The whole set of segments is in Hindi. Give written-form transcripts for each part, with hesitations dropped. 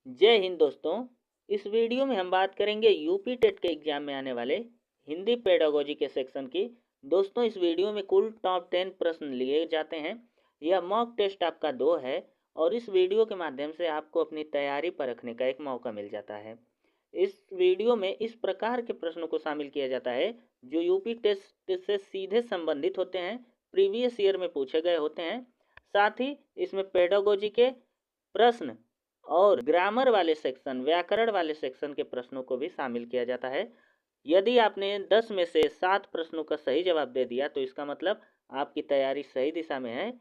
जय हिंद दोस्तों। इस वीडियो में हम बात करेंगे यूपी टेट के एग्जाम में आने वाले हिंदी पेडागोजी के सेक्शन की। दोस्तों, इस वीडियो में कुल टॉप 10 प्रश्न लिए जाते हैं। यह मॉक टेस्ट आपका 2 है और इस वीडियो के माध्यम से आपको अपनी तैयारी परखने का एक मौका मिल जाता है। इस वीडियो में इस प्रकार के प्रश्नों को शामिल किया जाता है जो यूपी टेस्ट से सीधे संबंधित होते हैं, प्रीवियस ईयर में पूछे गए होते हैं। साथ ही इसमें पेडागोजी के प्रश्न और ग्रामर वाले सेक्शन, व्याकरण वाले सेक्शन के प्रश्नों को भी शामिल किया जाता है। यदि आपने 10 में से 7 प्रश्नों का सही जवाब दे दिया तो इसका मतलब आपकी तैयारी सही दिशा में है।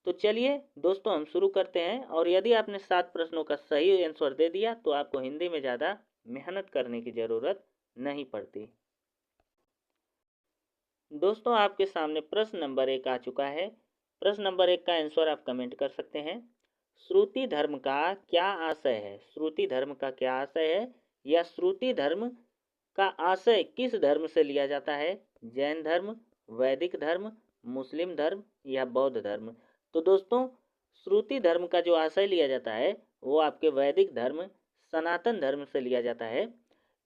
तो चलिए दोस्तों, हम शुरू करते हैं। और यदि आपने 7 प्रश्नों का सही आंसर दे दिया तो आपको हिंदी में ज़्यादा मेहनत करने की ज़रूरत नहीं पड़ती। दोस्तों, आपके सामने प्रश्न नंबर 1 आ चुका है। प्रश्न नंबर 1 का आंसर आप कमेंट कर सकते हैं। श्रुति धर्म का क्या आशय है? श्रुति धर्म का क्या आशय है, या श्रुति धर्म का आशय किस धर्म से लिया जाता है? जैन धर्म, वैदिक धर्म, मुस्लिम धर्म या बौद्ध धर्म? तो दोस्तों, श्रुति धर्म का जो आशय लिया जाता है वो आपके वैदिक धर्म, सनातन धर्म से लिया जाता है,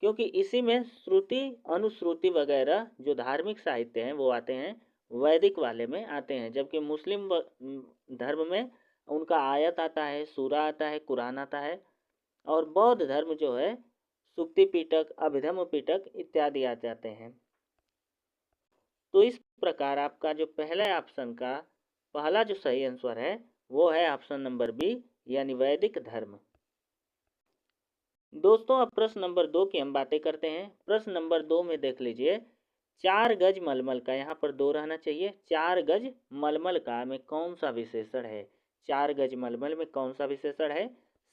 क्योंकि इसी में श्रुति, अनुश्रुति वगैरह जो धार्मिक साहित्य हैं वो आते हैं, वैदिक वाले में आते हैं। जबकि मुस्लिम धर्म में उनका आयत आता है, सूरा आता है, कुरान आता है। और बौद्ध धर्म जो है सुक्ति पिटक, अभिधम्म पिटक इत्यादि आ जाते हैं। तो इस प्रकार आपका जो पहला ऑप्शन का पहला जो सही आंसर है वो है ऑप्शन नंबर बी, यानी वैदिक धर्म। दोस्तों, अब प्रश्न नंबर 2 की हम बातें करते हैं। प्रश्न नंबर 2 में देख लीजिए, 4 गज मलमल का, यहाँ पर 2 रहना चाहिए, 4 गज मलमल का में कौन सा विशेषण है? 4 गज मलमल में कौन सा विशेषण है?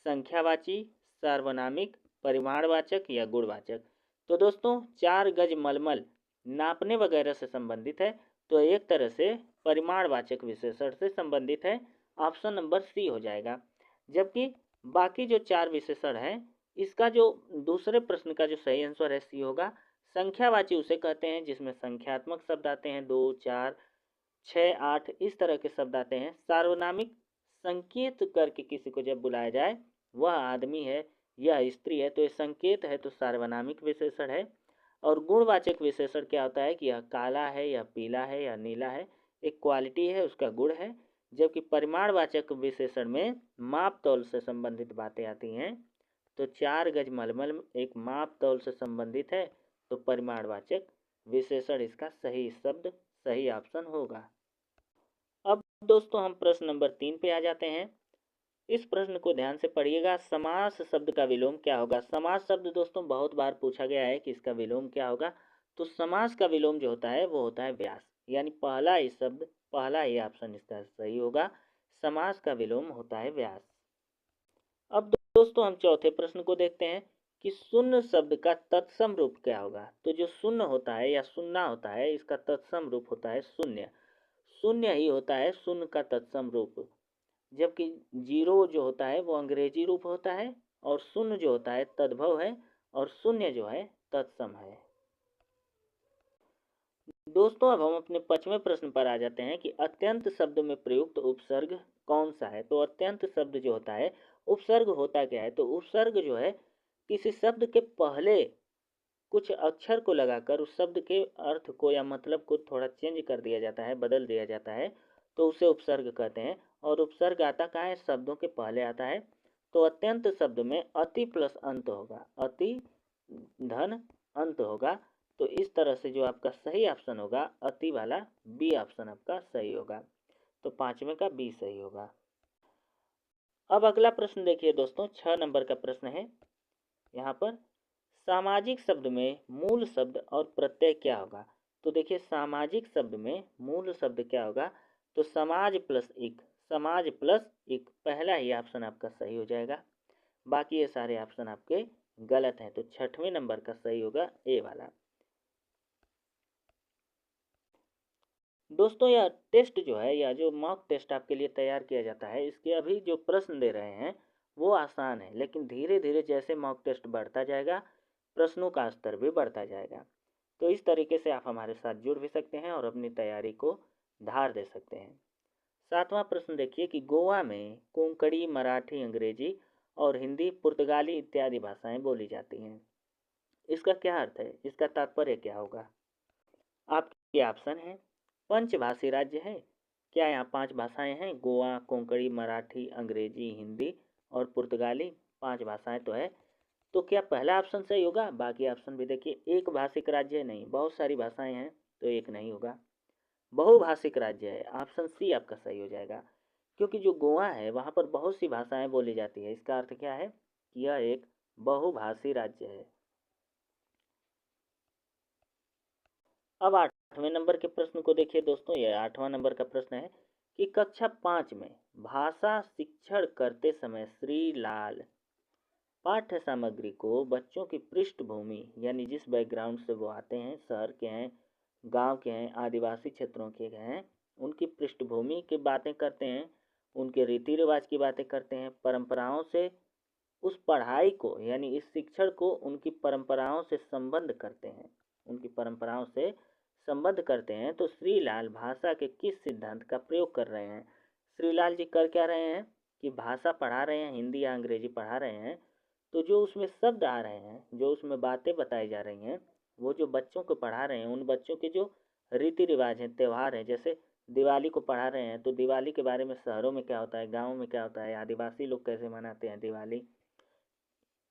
संख्यावाची, सार्वनामिक, परिमाणवाचक या गुणवाचक? तो दोस्तों, 4 गज मलमल नापने वगैरह से संबंधित है, तो एक तरह से परिमाणवाचक विशेषण से संबंधित है। ऑप्शन नंबर सी हो जाएगा। जबकि बाकी जो 4 विशेषण हैं, इसका जो दूसरे प्रश्न का जो सही आंसर है सी होगा। संख्यावाची उसे कहते हैं जिसमें संख्यात्मक शब्द आते हैं, 2, 4, 6, 8 इस तरह के शब्द आते हैं। सार्वनामिक, संकेत करके किसी को जब बुलाया जाए, वह आदमी है, यह स्त्री है, तो ये संकेत है, तो सार्वनामिक विशेषण है। और गुणवाचक विशेषण क्या होता है कि यह काला है या पीला है या नीला है, एक क्वालिटी है, उसका गुण है। जबकि परिमाणवाचक विशेषण में माप तौल से संबंधित बातें आती हैं। तो 4 गज मलमल एक माप तौल से संबंधित है, तो परिमाणवाचक विशेषण इसका सही शब्द, सही ऑप्शन होगा। अब दोस्तों, हम प्रश्न नंबर 3 पे आ जाते हैं। इस प्रश्न को ध्यान से पढ़िएगा। समास शब्द का विलोम क्या होगा? समास शब्द दोस्तों बहुत बार पूछा गया है कि इसका विलोम क्या होगा। तो समास का विलोम जो होता है वो होता है व्यास, यानी पहला ही शब्द, पहला ही ऑप्शन इसका सही होगा। समास का विलोम होता है व्यास। अब दोस्तों, हम चौथे प्रश्न को देखते हैं कि शून्य शब्द का तत्सम रूप क्या होगा। तो जो शून्य होता है या सुन्ना होता है, इसका तत्सम रूप होता है शून्य। शून्य ही होता है शून्य का तत्सम रूप। जबकि जीरो जो होता है वो अंग्रेजी रूप होता है, और शून्य जो होता है तद्भव है, और शून्य जो है तत्सम है। दोस्तों, अब हम अपने 5वें प्रश्न पर आ जाते हैं कि अत्यंत शब्द में प्रयुक्त उपसर्ग कौन सा है? तो अत्यंत शब्द जो होता है, उपसर्ग होता क्या है? तो उपसर्ग जो है किसी शब्द के पहले कुछ अक्षर को लगाकर उस शब्द के अर्थ को या मतलब को थोड़ा चेंज कर दिया जाता है, बदल दिया जाता है, तो उसे उपसर्ग कहते हैं। और उपसर्ग आता कहाँ है? शब्दों के पहले आता है। तो अत्यंत शब्द में अति प्लस अंत होगा, अति धन अंत होगा। तो इस तरह से जो आपका सही ऑप्शन होगा, अति वाला बी ऑप्शन आपका सही होगा। तो 5वें का बी सही होगा। अब अगला प्रश्न देखिए दोस्तों, 6 नंबर का प्रश्न है। यहाँ पर सामाजिक शब्द में मूल शब्द और प्रत्यय क्या होगा? तो देखिए, सामाजिक शब्द में मूल शब्द क्या होगा? तो समाज प्लस इक, समाज प्लस इक पहला ही ऑप्शन आपका सही हो जाएगा। बाकी ये सारे ऑप्शन आपके गलत हैं, तो 6वें नंबर का सही होगा ए वाला। दोस्तों, यह टेस्ट जो है, या जो मॉक टेस्ट आपके लिए तैयार किया जाता है, इसके अभी जो प्रश्न दे रहे हैं वो आसान है, लेकिन धीरे धीरे जैसे मॉक टेस्ट बढ़ता जाएगा, प्रश्नों का स्तर भी बढ़ता जाएगा। तो इस तरीके से आप हमारे साथ जुड़ भी सकते हैं और अपनी तैयारी को धार दे सकते हैं। 7वां प्रश्न देखिए कि गोवा में कोंकणी, मराठी, अंग्रेजी और हिंदी, पुर्तगाली इत्यादि भाषाएं बोली जाती हैं। इसका क्या अर्थ है, इसका तात्पर्य क्या होगा? आपके ऑप्शन है, पंचभाषी राज्य है। क्या यहाँ 5 भाषाएं हैं? गोवा, कोंकणी, मराठी, अंग्रेजी, हिंदी और पुर्तगाली, 5 भाषाएं तो है। तो क्या पहला ऑप्शन सही होगा? बाकी ऑप्शन भी देखिए। एक भाषिक राज्य नहीं, बहुत सारी भाषाएं हैं, तो एक नहीं होगा। बहुभाषिक राज्य है, ऑप्शन सी आपका सही हो जाएगा, क्योंकि जो गोवा है वहाँ पर बहुत सी भाषाएं बोली जाती है। इसका अर्थ क्या है कि यह एक बहुभाषी राज्य है। अब 8वें नंबर के प्रश्न को देखिए दोस्तों। यह 8वां नंबर का प्रश्न है कि कक्षा 5 में भाषा शिक्षण करते समय श्री लाल पाठ्य सामग्री को बच्चों की पृष्ठभूमि यानी जिस बैकग्राउंड से वो आते हैं, शहर के हैं, गांव के हैं, आदिवासी क्षेत्रों के हैं, उनकी पृष्ठभूमि की बातें करते हैं, उनके रीति रिवाज की बातें करते हैं, परंपराओं से उस पढ़ाई को यानी इस शिक्षण को उनकी परंपराओं से संबद्ध करते हैं, उनकी परंपराओं से संबद्ध करते हैं। तो श्रीलाल भाषा के किस सिद्धांत का प्रयोग कर रहे हैं? श्रीलाल जी कर क्या रहे हैं कि भाषा पढ़ा रहे हैं, हिंदी या अंग्रेजी पढ़ा रहे हैं, तो जो उसमें शब्द आ रहे हैं, जो उसमें बातें बताई जा रही हैं, वो जो बच्चों को पढ़ा रहे हैं, उन बच्चों के जो रीति रिवाज हैं, त्यौहार हैं, जैसे दिवाली को पढ़ा रहे हैं तो दिवाली के बारे में शहरों में क्या होता है, गाँव में क्या होता है, आदिवासी लोग कैसे मनाते हैं दिवाली,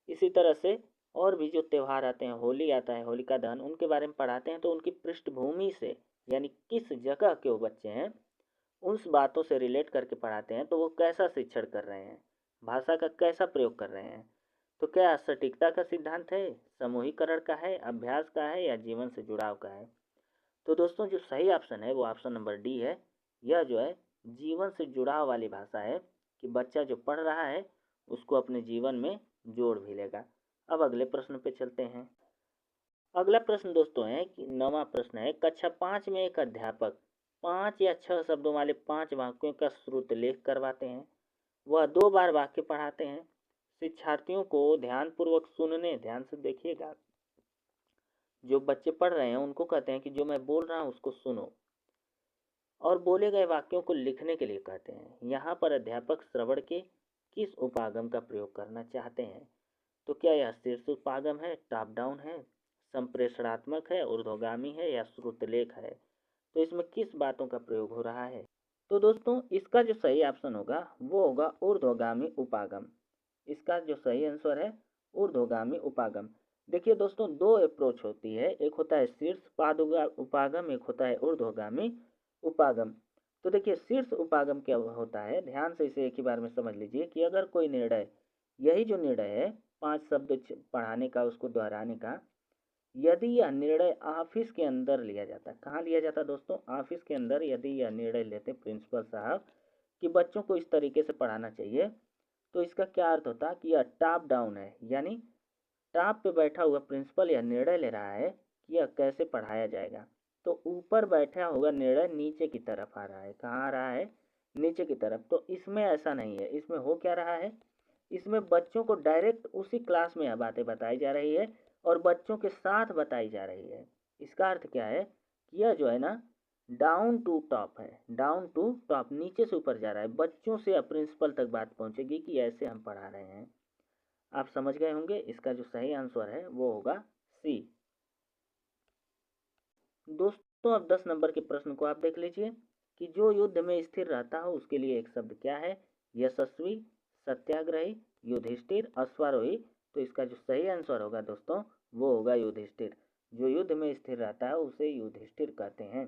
इसी तरह से और भी जो त्यौहार आते हैं, होली आता है, होलिका दहन, उनके बारे में पढ़ाते हैं। तो उनकी पृष्ठभूमि से यानी किस जगह के वो बच्चे हैं, उस बातों से रिलेट करके पढ़ाते हैं, तो वो कैसा शिक्षण कर रहे हैं, भाषा का कैसा प्रयोग कर रहे हैं। तो क्या सटीकता का सिद्धांत है, समूहीकरण का है, अभ्यास का है या जीवन से जुड़ाव का है? तो दोस्तों जो सही ऑप्शन है वो ऑप्शन नंबर डी है। यह जो है जीवन से जुड़ाव वाली भाषा है कि बच्चा जो पढ़ रहा है उसको अपने जीवन में जोड़ भी लेगा। अब अगले प्रश्न पे चलते हैं। अगला प्रश्न दोस्तों है कि 9वां प्रश्न है, कक्षा 5 में एक अध्यापक 5 या 6 शब्दों वाले 5 वाक्यों का श्रुत लेख करवाते हैं। वह 2 बार वाक्य पढ़ाते हैं। शिक्षार्थियों को ध्यानपूर्वक सुनने, ध्यान से देखिएगा, जो बच्चे पढ़ रहे हैं उनको कहते हैं कि जो मैं बोल रहा हूँ उसको सुनो, और बोले गए वाक्यों को लिखने के लिए कहते हैं। यहाँ पर अध्यापक श्रवण के किस उपागम का प्रयोग करना चाहते हैं? तो क्या यह शीर्ष उपागम है, टॉप डाउन है, संप्रेषणात्मक है, ऊर्ध्वगामी है या श्रुतलेख है? तो इसमें किस बातों का प्रयोग हो रहा है? तो दोस्तों इसका जो सही ऑप्शन होगा वो होगा ऊर्ध्वगामी उपागम। इसका जो सही आंसर है ऊर्ध्वगामी उपागम। देखिए दोस्तों दो अप्रोच होती है, एक होता है शीर्ष पादुगा उपागम, एक होता है ऊर्ध्वगामी उपागम। तो देखिए शीर्ष उपागम क्या होता है, ध्यान से इसे एक ही बार में समझ लीजिए कि अगर कोई निर्णय, यही जो निर्णय है 5 शब्द पढ़ाने का, उसको दोहराने का, यदि यह निर्णय ऑफिस के अंदर लिया जाता, कहाँ लिया जाता दोस्तों, ऑफिस के अंदर यदि यह निर्णय लेते प्रिंसिपल साहब कि बच्चों को इस तरीके से पढ़ाना चाहिए, तो इसका क्या अर्थ होता कि यह टॉप डाउन है, यानी टॉप पे बैठा हुआ प्रिंसिपल यह निर्णय ले रहा है कि यह कैसे पढ़ाया जाएगा। तो ऊपर बैठा हुआ निर्णय नीचे की तरफ आ रहा है, कहाँ आ रहा है, नीचे की तरफ। तो इसमें ऐसा नहीं है, इसमें हो क्या रहा है, इसमें बच्चों को डायरेक्ट उसी क्लास में यह बातें बताई जा रही है और बच्चों के साथ बताई जा रही है। इसका अर्थ क्या है कि यह जो है ना डाउन टू टॉप है, डाउन टू टॉप, नीचे से ऊपर जा रहा है, बच्चों से प्रिंसिपल तक बात पहुंचेगी कि ऐसे हम पढ़ा रहे हैं। आप समझ गए होंगे, इसका जो सही आंसर है वो होगा सी। दोस्तों अब 10 नंबर के प्रश्न को आप देख लीजिए कि जो युद्ध में स्थिर रहता हो उसके लिए एक शब्द क्या है? यशस्वी, सत्याग्रही, युधिष्ठिर, अश्वारोही। तो इसका जो सही आंसर होगा दोस्तों वो होगा युधिष्ठिर। जो युद्ध में स्थिर रहता है उसे युधिष्ठिर कहते हैं।